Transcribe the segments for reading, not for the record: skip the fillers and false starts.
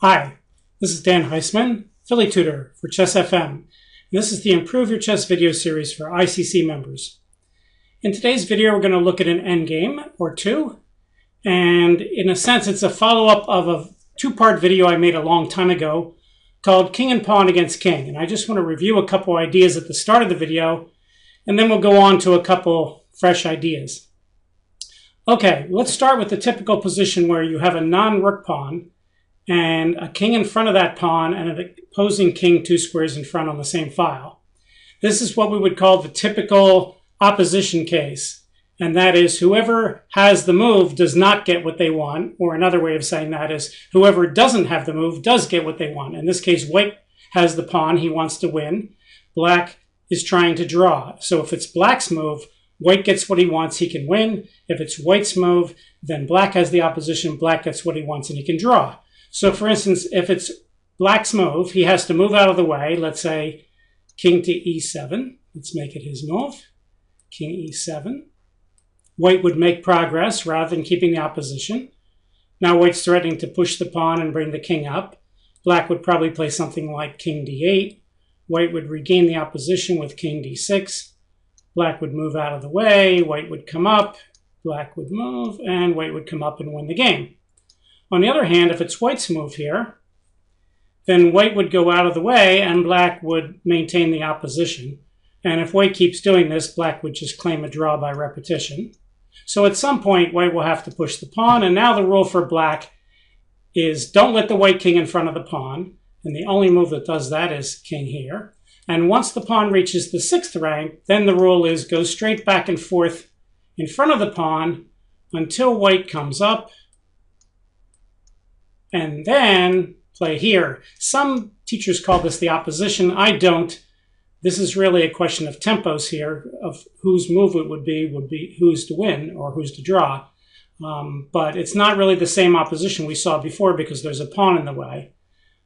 Hi, this is Dan Heisman, Philly Tutor for Chess FM. And this is the Improve Your Chess video series for ICC members. In today's video, we're going to look at an endgame or two. And in a sense, it's a follow-up of a two-part video I made a long time ago called King and Pawn Against King. And I just want to review a couple ideas at the start of the video, and then we'll go on to a couple fresh ideas. Okay, let's start with the typical position where you have a non-rook pawn and a king in front of that pawn and an opposing king 2 squares in front on the same file. This is what we would call the typical opposition case, and that is whoever has the move does not get what they want, or another way of saying that is whoever doesn't have the move does get what they want. In this case, white has the pawn, he wants to win. Black is trying to draw. So if it's black's move, white gets what he wants, he can win. If it's white's move, then black has the opposition, black gets what he wants, and he can draw. So for instance, if it's black's move, he has to move out of the way. Let's say king to e7. Let's make it his move. King e7. White would make progress rather than keeping the opposition. Now white's threatening to push the pawn and bring the king up. Black would probably play something like king d8. White would regain the opposition with king d6. Black would move out of the way. White would come up. Black would move, and white would come up and win the game. On the other hand, if it's white's move here, then white would go out of the way and black would maintain the opposition. And if white keeps doing this, black would just claim a draw by repetition. So at some point, white will have to push the pawn. And now the rule for black is don't let the white king in front of the pawn. And the only move that does that is king here. And once the pawn reaches the 6th rank, then the rule is go straight back and forth in front of the pawn until white comes up. And then play here. Some teachers call this the opposition. I don't. This is really a question of tempos here, of whose move it would be who's to win or who's to draw. But it's not really the same opposition we saw before because there's a pawn in the way.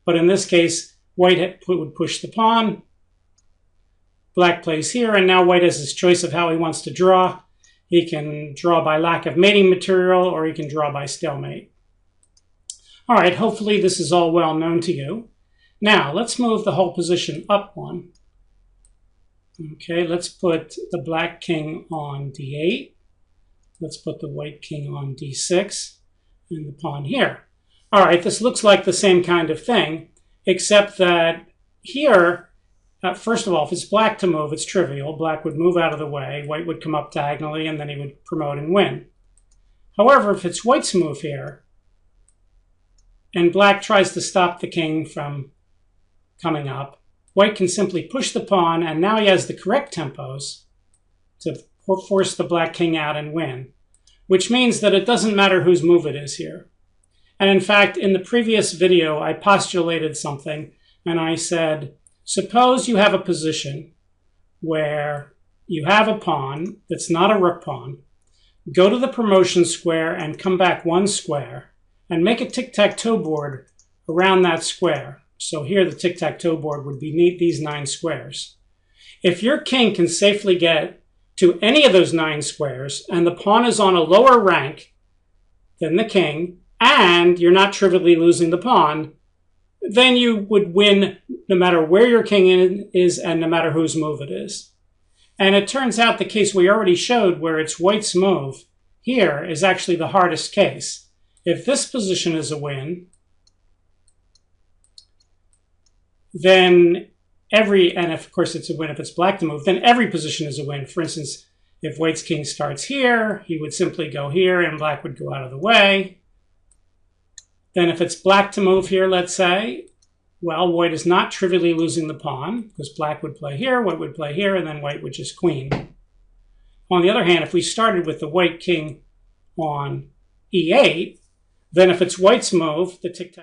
But in this case, white would push the pawn. Black plays here, and now white has his choice of how he wants to draw. He can draw by lack of mating material, or he can draw by stalemate. All right, hopefully this is all well known to you. Now, let's move the whole position up one. Okay, let's put the black king on d8. Let's put the white king on d6 and the pawn here. All right, this looks like the same kind of thing, except that here, first of all, if it's black to move, it's trivial. Black would move out of the way, white would come up diagonally, and then he would promote and win. However, if it's white's move here, and black tries to stop the king from coming up, white can simply push the pawn, and now he has the correct tempos to force the black king out and win, which means that it doesn't matter whose move it is here. And in fact, in the previous video, I postulated something, and I said, suppose you have a position where you have a pawn that's not a rook pawn, go to the promotion square and come back 1 square, and make a tic-tac-toe board around that square. So here the tic-tac-toe board would be these 9 squares. If your king can safely get to any of those 9 squares, and the pawn is on a lower rank than the king, and you're not trivially losing the pawn, then you would win no matter where your king is and no matter whose move it is. And it turns out the case we already showed where it's white's move here is actually the hardest case. If this position is a win, then and of course it's a win if it's black to move, then every position is a win. For instance, if white's king starts here, he would simply go here and black would go out of the way. Then if it's black to move here, let's say, well, white is not trivially losing the pawn because black would play here, white would play here, and then white would just queen. On the other hand, if we started with the white king on e8, then if it's white's move, the tic-tac